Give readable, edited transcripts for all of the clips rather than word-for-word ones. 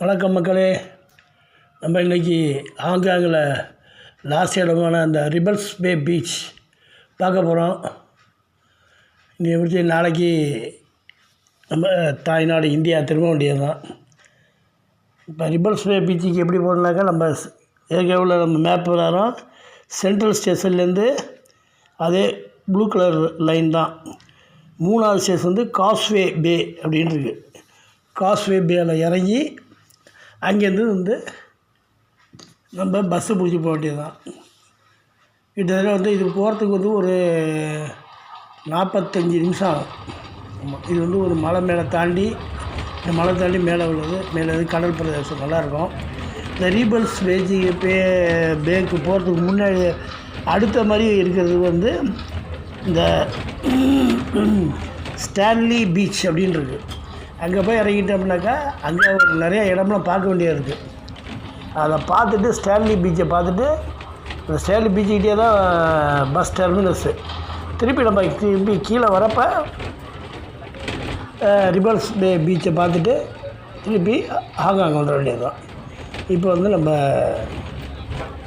வணக்கம் மக்களே. நம்ம இன்றைக்கி ஹாங்காங்கில் லாஸ்ட் இடமான அந்த ரிபல்ஸ் பே பீச் பார்க்க போகிறோம். இங்கே முடிச்சு நாளைக்கு நம்ம தாய்நாடு இந்தியா திரும்ப வேண்டியது தான். இப்போ ரிபல்ஸ் பே பீச்சுக்கு எப்படி போகணுன்னாக்கா, நம்ம ஏற்கனவே நம்ம மேப் வரோம். சென்ட்ரல் ஸ்டேஷன்லேருந்து அதே ப்ளூ கலர் லைன் தான். 3வது ஸ்டேஷன் வந்து காஸ்வே பே அப்படின்னு இருக்குது. காஸ்வே பேயில் இறங்கி அங்கேருந்து நம்ம பஸ்ஸு பிடிச்சி போக வேண்டியது தான். கிட்டத்தட்ட இதுக்கு போகிறதுக்கு ஒரு 45 நிமிஷம் ஆகும். ஆமாம், இது ஒரு மலை மேலே தாண்டி, இந்த மலை தாண்டி மேலே உள்ளது. மேலே கடல் பிரதேசம் நல்லாயிருக்கும். இந்த ரீபல்ஸ் பேக்கு போகிறதுக்கு முன்னாடி அடுத்த மாதிரி இருக்கிறது இந்த ஸ்டான்லி பீச் அப்படின்னு இருக்குது. அங்கே போய் இறங்கிட்டோம்னாக்கா அங்கே நிறைய இடம்லாம் பார்க்க வேண்டியது இருக்குது. அதை பார்த்துட்டு ஸ்டான்லி பீச்சை பார்த்துட்டு, இந்த ஸ்டான்லி பீச்சுக்கிட்டே தான் பஸ் டெர்மினஸ்ஸு. திருப்பி கீழே வரப்போ ரிபல்ஸ் பே பீச்சை பார்த்துட்டு திருப்பி ஹாங்காங் வந்துட வேண்டியது தான். இப்போ நம்ம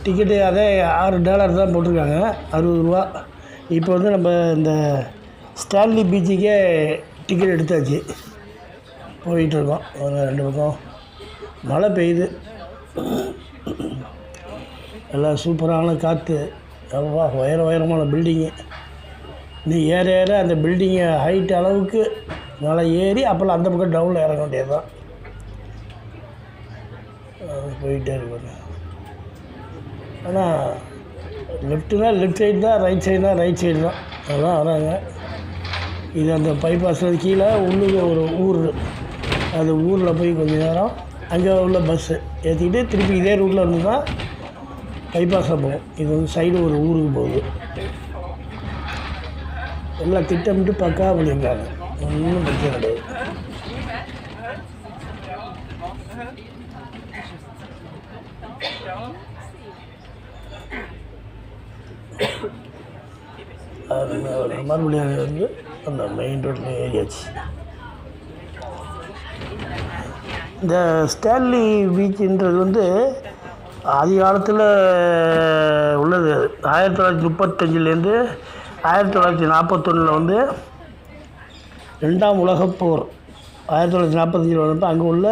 டிக்கெட்டு அதே $6 தான் போட்டிருக்காங்க, $60. இப்போ நம்ம இந்த ஸ்டான்லி பீச்சுக்கே டிக்கெட் எடுத்தாச்சு, போயிட்டுருக்கோம். ஒரு 2 பக்கம் மழை பெய்யுது, எல்லாம் சூப்பரான காற்று. அவ்வளோ உயரமான பில்டிங்கு. நீ ஏற அந்த பில்டிங்கை ஹைட் அளவுக்கு மழை ஏறி அப்புறம் அந்த பக்கம் டவுனில் இறங்க வேண்டியது தான். போயிட்டே இருக்கு. ஆனால் லெஃப்ட்டுனா லெஃப்ட் சைடு தான், ரைட் சைடுனா ரைட் சைடு தான். அதெல்லாம் வராங்க. இது அந்த பைபாஸில் கீழே உள்ளுக்கு ஒரு ஊர், அது ஊரில் போய் கொஞ்சம் நேரம் அங்கே உள்ள பஸ்ஸு ஏற்றிக்கிட்டு திருப்பி இதே ரூட்டில் இருந்து தான் பைபாஸில் போகும். இது சைடு ஒரு ஊருக்கு போகுது. எல்லாம் திட்டமிட்டு பக்கா பண்ணியிருக்காங்க, ஒன்றும் பிரச்சனை கிடையாது. மறுபடியும் அந்த மெயின் ரோட்டில் ஏறியாச்சு. இந்த ஸ்டான்லி பீச்சுன்றது ஆதி காலத்தில் உள்ளது. 1935லேருந்து 1941 2ஆம் உலகப்போர் 1945 வந்தப்போ அங்கே உள்ள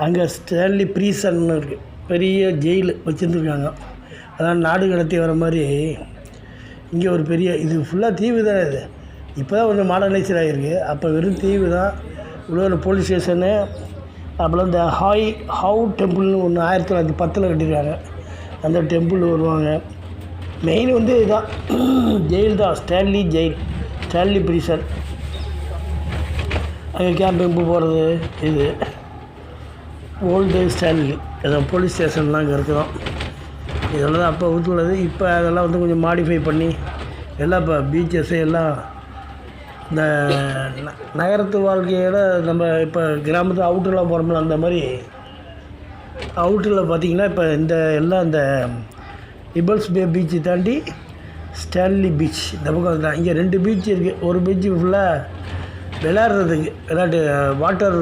அங்கே ஸ்டான்லி ப்ரீசன் இருக்குது, பெரிய ஜெயில் வச்சுருந்துருக்காங்க. அதான் நாடு கடத்தி வர மாதிரி இங்கே ஒரு பெரிய, இது ஃபுல்லாக தீவு தானே. இது இப்போ தான் கொஞ்சம் மாடர்னைஸ்ட் ஆகிருக்கு. அப்போ வெறும் தீவு தான். இவ்வளோ போலீஸ் ஸ்டேஷனு, அப்புறம் இந்த ஹவு டெம்பிள்னு ஒன்று 1910 கட்டியிருக்காங்க. அந்த டெம்பிள் வருவாங்க. மெயின் இதுதான், ஜெயில் தான், ஸ்டான்லி ஜெயில், ஸ்டான்லி ப்ரீசன். அங்கே கேம்பிங் போகிறது. இது ஓல்டு ஸ்டான்லி, அதான் போலீஸ் ஸ்டேஷன்லாம் அங்கே இருக்குதான். இதெல்லாம் தான் அப்போ உள்ளது. இப்போ அதெல்லாம் கொஞ்சம் மாடிஃபை பண்ணி எல்லாம் இப்போ பீச்சஸ்ஸு எல்லாம் இந்த நகரத்து வாழ்க்கையோட நம்ம இப்போ கிராமத்து அவுட்டரில் போகிறோம்ல, அந்த மாதிரி அவுட்டரில் பார்த்திங்கன்னா இப்போ இந்த ரிபல்ஸ் பே பீச்சு தாண்டி ஸ்டான்லி பீச் இந்த பக்கம் தான். இங்கே 2 பீச் இருக்குது. ஒரு பீச்சு ஃபுல்லாக விளையாட்டு வாட்டர்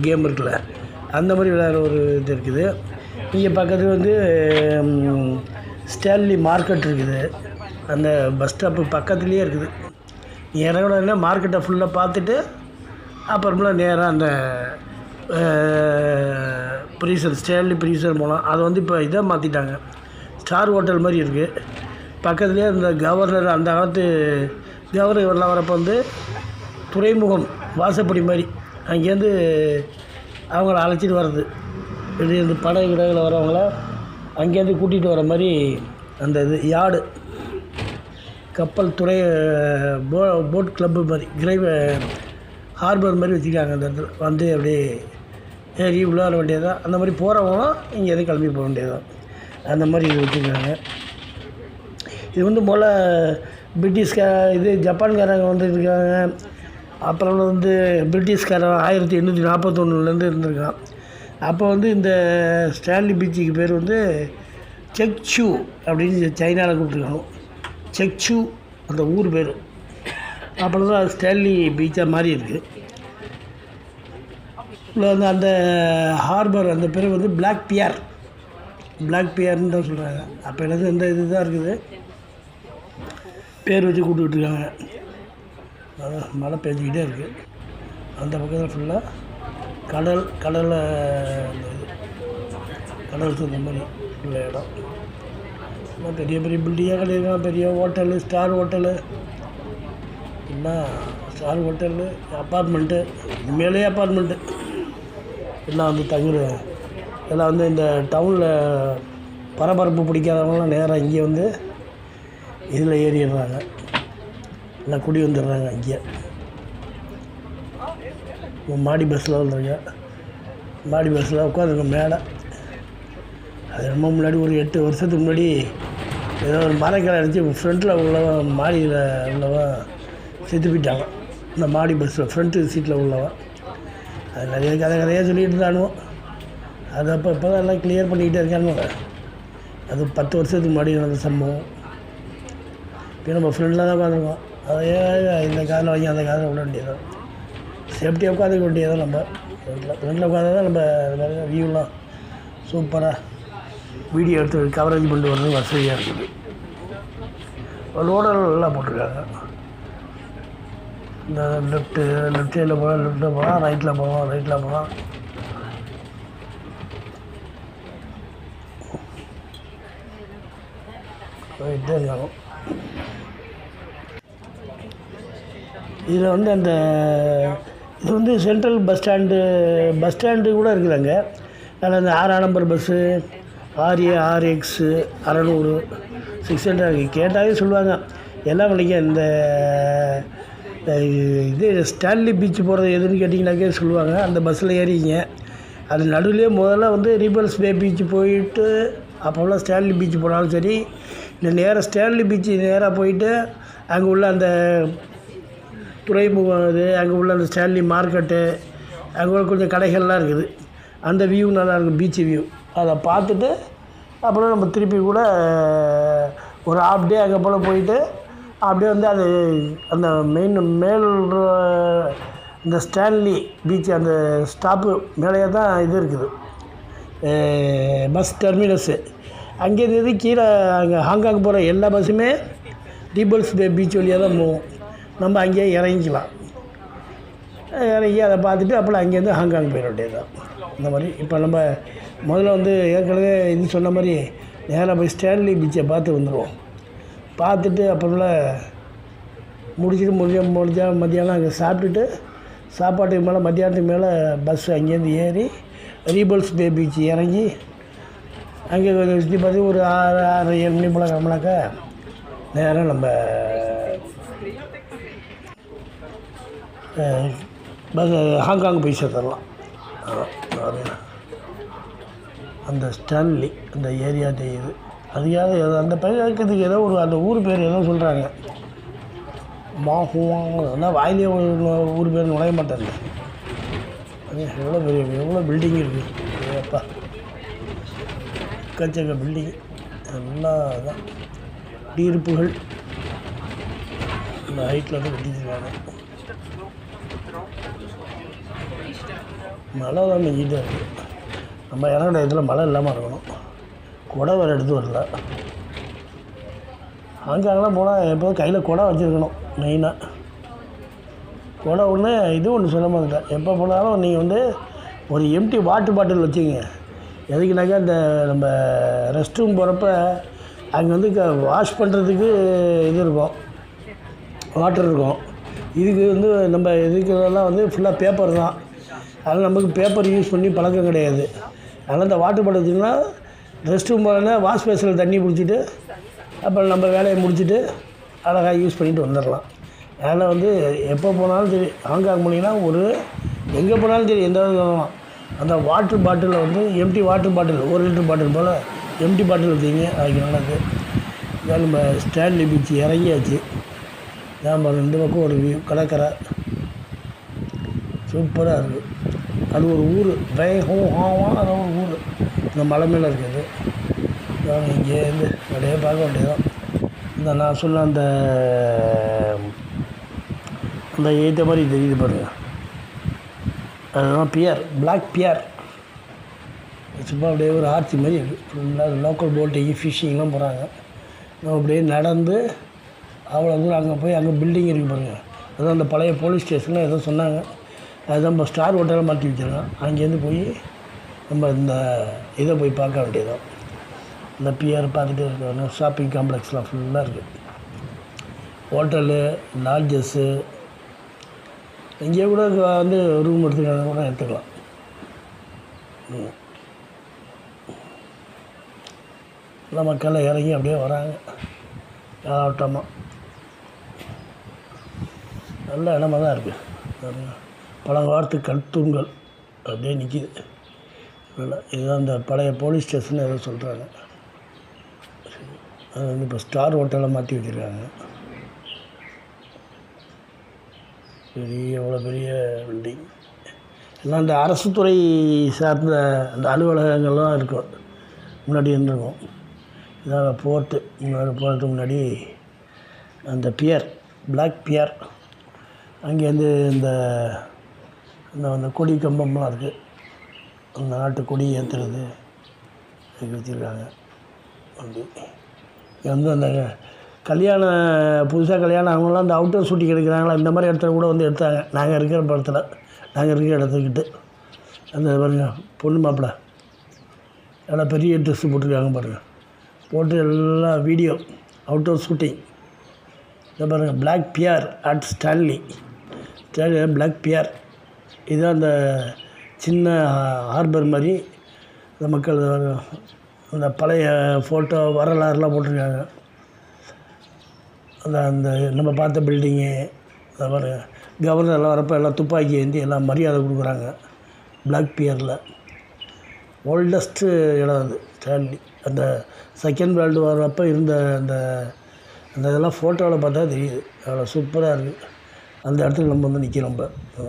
கேம் இருக்குல்ல, அந்த மாதிரி விளையாடுற ஒரு இது இருக்குது. இங்கே பக்கத்தில் ஸ்டான்லி மார்க்கெட் இருக்குது. அந்த பஸ் ஸ்டாப்பு பக்கத்துலேயே இருக்குது. இறங்கினா மார்க்கெட்டை ஃபுல்லாக பார்த்துட்டு அப்புறமெல்லாம் நேராக அந்த ஸ்டான்லி ப்ரீசர் போகலாம். அதை இப்போ இதை மாற்றிட்டாங்க, ஸ்டார் ஹோட்டல் மாதிரி இருக்குது. பக்கத்துலேயே இந்த கவர்னர், அந்த காலத்து கவர்னர்லாம் வரப்போ துறைமுகம் வாசப்படி மாதிரி அங்கேருந்து அவங்கள அழைச்சிட்டு வர்றது, வெளியே படகு கிடகுல வரவங்கள அங்கேருந்து கூட்டிகிட்டு வர மாதிரி அந்த யார்டு, கப்பல் துறை, போட் கிளப்பு மாதிரி, ஹார்பர் மாதிரி வச்சுருக்காங்க. அந்த இடத்துல அப்படியே ஏறி விளையாட வேண்டியதான். அந்த மாதிரி போகிறவங்க இங்கே கிளம்பி போக வேண்டியதான். அந்த மாதிரி இது வச்சுருக்காங்க. இது முதல்ல ஜப்பான்காரங்க இருக்காங்க. அப்புறம் பிரிட்டிஷ்காரன் 1841 இருந்திருக்கான். அப்போ இந்த ஸ்டான்லி பீச்சுக்கு பேர் செக்சு அப்படின்னு சைனாவில் கூப்பிட்டுருக்காங்க. செக்சு அந்த ஊர் பேர். அப்புறம் தான் ஸ்டான்லி பீச்சாக மாறி இருக்குது. உள்ள வந்து அந்த ஹார்பர் அந்த பேர் வந்து பிளாக் பியர்னு தான் சொல்கிறாங்க. அப்போலேருந்து இந்த இது தான் இருக்குது, பேர் வச்சு கூப்பிட்டுருக்காங்க. அதான் மழை பெஞ்சிக்கிட்டே இருக்குது. அந்த பக்கத்தில் ஃபுல்லாக கடலில் இந்த இது கடல் சுத்த மாதிரி உள்ள இடம். பெரிய பெரிய பில்டிங்காக கட்டியிருக்காங்க. பெரிய ஹோட்டலு, ஸ்டார் ஹோட்டலு, எல்லாம் ஸ்டார் ஹோட்டலு, அப்பார்ட்மெண்ட்டு, மேலேயே அப்பார்ட்மெண்ட்டு எல்லாம் வந்து தங்குறேன். எல்லாம் வந்து இந்த டவுனில் பரபரப்பு பிடிக்காதவங்களாம் நேராக இங்கே வந்து இதில் ஏறிடுறாங்க, எல்லாம் குடி வந்துடுறாங்க. இங்கே மாடி பஸ்ஸில் வந்துருங்க. மாடி பஸ்ஸில் உட்காந்துருக்க மேலே. அது ரொம்ப முன்னாடி ஒரு 8 வருஷத்துக்கு முன்னாடி ஏதோ ஒரு மரக்கரை அடித்து ஃப்ரண்ட்டில் உள்ளவன் மாடியில் உள்ளவன் செத்து போயிட்டாங்க. இந்த மாடி பஸ்ஸில் ஃப்ரண்ட்டு சீட்டில் உள்ளவன். அது நிறைய கதையாக சொல்லிகிட்டு இருந்தானுவோம். அது இப்போ தான் எல்லாம் கிளியர் பண்ணிக்கிட்டே இருக்கானுங்க. அது 10 வருஷத்துக்கு முன்னாடி நடந்த சம்பவம். இப்போ நம்ம ஃப்ரெண்டில் தான் உட்காந்துருக்கோம். அதையே இந்த காதில் வாங்கி அந்த காதில் விட வேண்டியதான். சேஃப்டியாக உட்காந்துக்க வேண்டியதான். நம்ம ஃப்ரெண்டில் உட்காந்து தான் நம்ம நிறைய வியூலாம் சூப்பராக வீடியோ எடுத்து கவரேஜ் பண்ணிட்டு வர்றது வசதியாக இருக்குது. லோடர் எல்லாம் போட்டிருக்காங்க. இந்த லெஃப்ட் சைடில் போகலாம், லெஃப்ட்டில் போகலாம், ரைட்டில் போகலாம். போயிட்டே இருக்காங்க. இதில் வந்து அந்த இது வந்து சென்ட்ரல் பஸ் ஸ்டாண்டு கூட இருக்குதாங்க. அதில் அந்த 6 நம்பர் பஸ்ஸு, RARX 600 600 கேட்டாவே சொல்லுவாங்க. எல்லாம் பண்ணிக்க. இந்த இது ஸ்டான்லி பீச் போகிறது எதுன்னு கேட்டிங்கனாக்கே சொல்லுவாங்க. அந்த பஸ்ஸில் ஏறிங்க. அது நடுவிலே முதல்ல வந்து ரிபல்ஸ் பே பீச் போயிட்டு அப்போல்லாம் ஸ்டான்லி பீச் போனாலும் சரி, இல்லை நேராக ஸ்டான்லி பீச்சு நேராக போயிட்டு அங்கே உள்ள அந்த துறைமுகம் இது, அங்கே உள்ள அந்த ஸ்டான்லி மார்க்கெட்டு, அங்கே உள்ள கொஞ்சம் கடைகள்லாம் இருக்குது. அந்த வியூ நல்லாயிருக்கும், பீச்சு வியூ. அதை பார்த்துட்டு அப்புறம் நம்ம திருப்பி கூட ஒரு ஹாஃப் டே அங்கே போல் போயிட்டு அப்படியே வந்து அது அந்த மேல் இந்த ஸ்டான்லி பீச் அந்த ஸ்டாப்பு மேலேயே தான் இது இருக்குது, பஸ் டெர்மினஸ்ஸு. அங்கேருந்து கீழே அங்கே ஹாங்காங் போகிற எல்லா பஸ்ஸுமே ரிபல்ஸ் பே பீச் வழியாக தான் போகும். நம்ம அங்கேயே இறங்கிக்கலாம். இறங்கி அதை பார்த்துட்டு அப்புறம் அங்கேருந்து ஹாங்காங் போயிட வேண்டியதுதான். இந்த மாதிரி இப்போ நம்ம முதல்ல வந்து ஏற்கனவே இது சொன்ன மாதிரி நேராக போய் ஸ்டான்லி பீச்சை பார்த்து வந்துடுவோம். பார்த்துட்டு அப்புறம்ல முடிஞ்சா மத்தியானம் அங்கே சாப்பிட்டுட்டு சாப்பாட்டுக்கு மேலே மத்தியானத்துக்கு மேலே பஸ் அங்கேருந்து ஏறி ரிபல்ஸ் பே பீச் இறங்கி அங்கே கொஞ்சம் சுற்றி பார்த்து ஒரு 6-7 மணி போல் கிளம்புனாக்கா நேராக நம்ம பஸ் ஹாங்காங் போய் சேர்த்துடலாம். அந்த ஸ்டான்லி அந்த ஏரியா தெரியுது. அதுக்காக அந்த பையனுக்கு ஏதோ ஒரு அந்த ஊர் பேர் ஏதோ சொல்கிறாங்க, மாஹுவாங்க. ஆனால் வாயிலே ஊர் பேர் நுழைய மாட்டாங்க. எவ்வளோ பில்டிங் இருக்குது அப்பா, எக்கச்சக்க பில்டிங் எல்லாம் தான் குடியிருப்புகள் இந்த ஹைட்டில் வந்து கட்டியிருக்காங்க. மழை தான் பெஞ்சிட்டே இருக்குது. நம்ம இறங்குற இடத்துல மழை இல்லாமல் இருக்கணும். குடை வேறு எடுத்து வரல. ஹாங்காங்லாம் போனால் எப்போதும் கையில் குடை வச்சுருக்கணும். மெயினாக குடை ஒன்று இது ஒன்று சொல்ல மாட்டேன். எப்போ போனாலும் நீங்கள் வந்து ஒரு எம்டி வாட்டர் பாட்டில் வச்சுங்க. எதுக்குனாக்கா இந்த நம்ம ரெஸ்ட் ரூம் போகிறப்ப அங்கே வந்து வாஷ் பண்ணுறதுக்கு இது இருக்கும், வாட்டர் இருக்கும். இதுக்கு வந்து நம்ம இதுக்கெல்லாம் வந்து ஃபுல்லாக பேப்பர் தான். அதனால் நமக்கு பேப்பர் யூஸ் பண்ணி பழக்கம் கிடையாது. அதனால் இந்த வாட்டர் பாட்டில் வச்சுன்னா ரெஸ்ட் ரூம் போகிறோன்னா வாஷ் பேஸில் தண்ணி பிடிச்சிட்டு அப்புறம் நம்ம வேலையை முடிச்சுட்டு அழகாக யூஸ் பண்ணிட்டு வந்துடலாம். அதனால் வந்து எப்போ போனாலும் சரி, ஹாங்காங் போனீங்கன்னா ஒரு எங்கே போனாலும் சரி எந்த சொல்லலாம், அந்த வாட்ரு பாட்டிலில் வந்து empty water bottle 1 litre bottle போல் எம்டி பாட்டில் வச்சுக்கிங்க. அதுக்கு நல்லது. இதான் நம்ம ஸ்டான்லி பீச் இறங்கியாச்சு. நம்ம 2 பக்கம் ஒரு வியூ, கடற்கரை சூப்பராக இருக்குது. அது ஒரு ஊர், வேகமாக அது ஒரு ஊர் இந்த மலை மேலே இருக்குது. இங்கேருந்து அப்படியே பார்க்க வேண்டியதான். இந்த நான் சொன்ன அந்த அந்த ஏற்ற மாதிரி தெரியுது பாருங்கள், அதுதான் பியர், பிளாக் பியர். சும்மா அப்படியே ஒரு ஆர்ச்சி மாதிரி இருக்குது. ஃபுல்லாக லோக்கல் போட்டிங் ஃபிஷ்ஷிங்லாம் போகிறாங்க. நம்ம அப்படியே நடந்து அவ்வளோ தூரம் அங்கே போய் அங்கே பில்டிங் இருக்குது பாருங்கள். அதுதான் அந்த பழைய போலீஸ் ஸ்டேஷனில் ஏதோ சொன்னாங்க. அதுதான் நம்ம ஸ்டார் ஹோட்டலில் மாற்றி வச்சுருக்கோம். அங்கேருந்து போய் நம்ம இந்த இதை போய் பார்க்க வேண்டியதுதான். இந்த பியர் பார்த்துட்டு இருக்கணும். ஷாப்பிங் காம்ப்ளெக்ஸ்லாம் ஃபுல்லாக இருக்குது. ஹோட்டலு, லாட்ஜஸ்ஸு, இங்கேயே கூட வந்து ரூம் எடுத்துக்கலாம் கூட எடுத்துக்கலாம். எல்லாம் மக்கள் இறங்கி அப்படியே வராங்க ஆட்டமாக. நல்ல இடமா தான் இருக்குது. பழங்காலத்து கல்தூண்கள் அப்படியே நிற்கிது. நல்லா இதுதான் அந்த பழைய போலீஸ் ஸ்டேஷன் ஏதோ சொல்கிறாங்க. அது வந்து இப்போ ஸ்டார் ஹோட்டலில் மாற்றி வச்சுருக்காங்க. எவ்வளோ பெரிய பில்டிங். எல்லாம் அந்த அரசு துறை சார்ந்த அந்த அலுவலகங்கள்லாம் இருக்கும். முன்னாடி இருந்திருக்கும். இதான் போர்ட்டு. முன்னாடி போகிறதுக்கு முன்னாடி அந்த பியர், பிளாக் பியர். அங்கேருந்து இந்த அந்த கொடி கம்பம்லாம் இருக்குது. அந்த நாட்டு கொடி ஏற்றுறது அதுக்கு வச்சுருக்காங்க. அப்படி இங்கே வந்து அந்த புதுசாக கல்யாணம் அவங்களாம் அந்த அவுட்டர் ஷூட்டிங் எடுக்கிறாங்களா, இந்த மாதிரி இடத்துல கூட வந்து எடுத்தாங்க. நாங்கள் இருக்கிற படத்தில், நாங்கள் இருக்கிற இடத்துக்கிட்டு அந்த பாருங்க பொண்ணு மாப்பிள்ளை எல்லாம் பெரிய ட்ரெஸ்ஸு போட்டிருக்காங்க பாருங்கள். போட்டு எல்லாம் வீடியோ அவுட்டர் ஷூட்டிங். இதை பாருங்கள், black bear at Stanley. Black bear இதுதான் அந்த சின்ன ஹார்பர் மாதிரி. இந்த மக்கள் அந்த பழைய ஃபோட்டோ வரலாறுலாம் போட்டிருக்காங்க. அந்த நம்ம பார்த்த பில்டிங்கு, அந்த மாதிரி கவர்னர்லாம் வரப்போ எல்லாம் துப்பாக்கி ஏந்தி எல்லாம் மரியாதை கொடுக்குறாங்க. பிளாக் பியரில் ஓல்டஸ்ட்டு இடம் அது ஸ்டான்லி. அந்த செகண்ட் வேர்ல்டு வார் அப்போ இருந்த அந்த அந்த இதெல்லாம் ஃபோட்டோவில் பார்த்தா தெரியுது. அவ்வளோ சூப்பராக இருக்குது. அந்த இடத்துல நம்ம வந்து நிற்கிறோம். இப்போ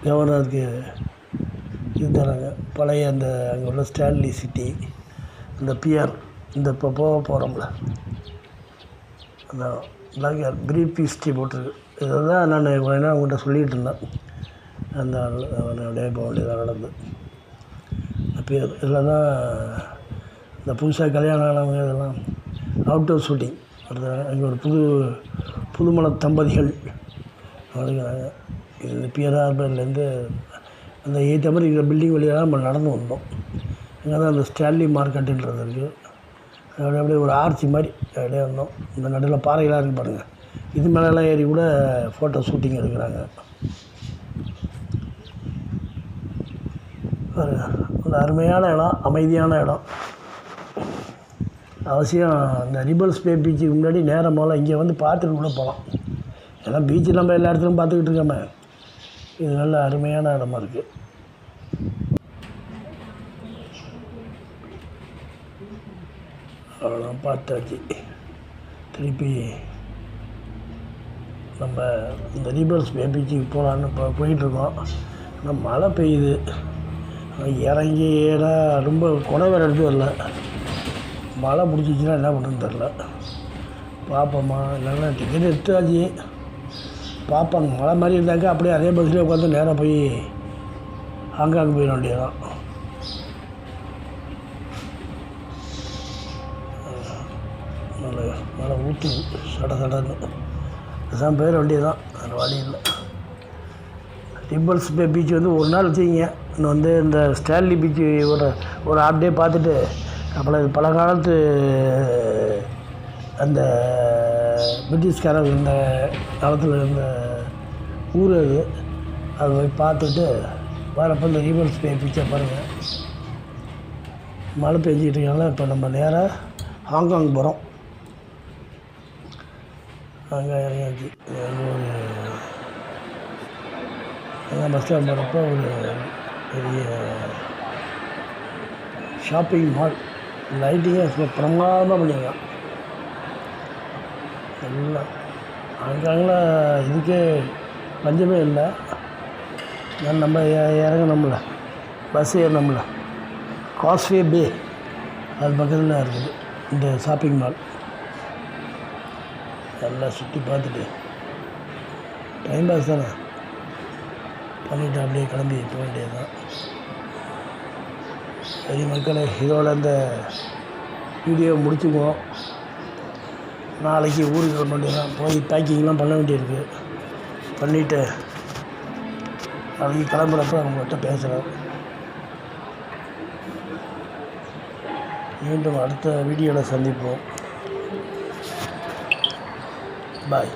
கவர்னருக்கு இது தராங்க. பழைய அந்த அங்கே உள்ள ஸ்டான்லி சிட்டி, அந்த பியர், இந்த இப்போ போகிறோம்ல அந்த பிளாக் பிரீஃப் ஹிஸ்ட்ரி போட்டிருக்கு. இதுதான் நான் என்ன உங்கள்கிட்ட சொல்லிகிட்டு இருந்தேன். அந்த அப்படியே போக வேண்டியதாக நடந்து பியர். இதில் தான் இந்த புதுசாக கல்யாணம் ஆனவங்க இதெல்லாம் அவுட்டோர் ஷூட்டிங் எடுத்தாங்க. அங்கே ஒரு புதுமண தம்பதிகள் அப்படிங்கிறாங்க. இது பியர் ஹார்பர்லேருந்து அந்த ஏற்ற மாதிரி இருக்கிற பில்டிங் வழியாக தான் நம்ம நடந்து வந்தோம். அங்கே தான் அந்த ஸ்டான்லி மார்க்கெட்டுன்றது இருக்குது. அப்படியே ஒரு ஆர்ச்சி மாதிரி அப்படியே வந்தோம். இந்த நடுவில் பாறைகளாக இருக்குது பாருங்கள். இது மேலெல்லாம் ஏறி கூட ஃபோட்டோ ஷூட்டிங் எடுக்கிறாங்க. ஒரு அருமையான இடம், அமைதியான இடம். அவசியம் இந்த ரிபல்ஸ் பே பீச்சுக்கு முன்னாடி நேரமெல்லாம் இங்கே வந்து பார்த்துட்டு கூட போகலாம். ஏன்னா பீச்சு நம்ம எல்லா இடத்துலையும் பார்த்துக்கிட்டு இருக்கோமே. இது நல்ல அருமையான இடமா இருக்குது. அவ்வளோ பார்த்தாச்சு. திருப்பி நம்ம இந்த ரிபல்ஸ் பே பீச்சுக்கு போகலான்னு போயிட்டுருக்கோம். ஆனால் மழை பெய்யுது. இறங்கி ஏன்னா ரொம்ப கொடை வேறு எடுத்து வரல. மழை பிடிச்சிச்சின்னா என்ன பண்ணுறதுன்னு தெரில. பார்ப்போம்மா, இல்லைன்னா டிக்கெட் எடுத்தாச்சு. பார்ப்பாங்க. மழை மாதிரி இருந்தாக்கா அப்படியே அதே பஸ்ஸில் உட்காந்து நேராக போய் ஹாங்காங் போயிட வேண்டியதான். மழை ஊற்றுது சடன்னு. அதுதான் போயிட வேண்டியதான், அந்த வழி இல்லை. ரிபல்ஸ் பே பீச் வந்து ஒரு நாள் வச்சுக்கிங்க. இன்னும் வந்து இந்த ஸ்டான்லி பீச்சு ஒரு ஹாஃப் டே பார்த்துட்டு அப்புறம் இது பழங்காலத்து அந்த பிரிட்டிஷ்காரங்க இந்த காலத்தில் இருந்த ஊர் அது போய் பார்த்துட்டு வரப்போ இந்த ரிபல்ஸ் பே பீச்சை பாருங்கள். மழை பெஞ்சிக்கிட்டு இருக்காங்களா. இப்போ நம்ம நேராக ஹாங்காங் போகிறோம். அங்கே இறங்கியாச்சு. அங்கே பஸ் ஸ்டாண்ட் போகிறப்போ ஒரு பெரிய ஷாப்பிங் மால். லைட்டிங்கே பிரமாதமாக பண்ணியிருக்கான் எல்லாம். அங்கங்கே இதுக்கே பஞ்சமே இல்லை. நம்ம இறங்கணும்ல, பஸ் ஏறணும்ல, காஸ்வே பே அது பக்கத்தில் இருக்குது இந்த ஷாப்பிங் மால். எல்லாம் சுற்றி பார்த்துட்டு டைம் பாஸ் தானே. பண்ணிவிட்டு அப்படியே கிளம்பி போக வேண்டியது தான். சரி மக்களே, இதோட இந்த வீடியோ முடிச்சுக்குவோம். நாளைக்கு ஊருக்கு கிளம்ப வேண்டியதான். போய் பேக்கிங்லாம் பண்ண வேண்டியிருக்கு. பண்ணிவிட்டு நாளைக்கு கிளம்புறப்ப அவங்கள்ட்ட பேசுகிறேன். மீண்டும் அடுத்த வீடியோவில் சந்திப்போம். பாய்.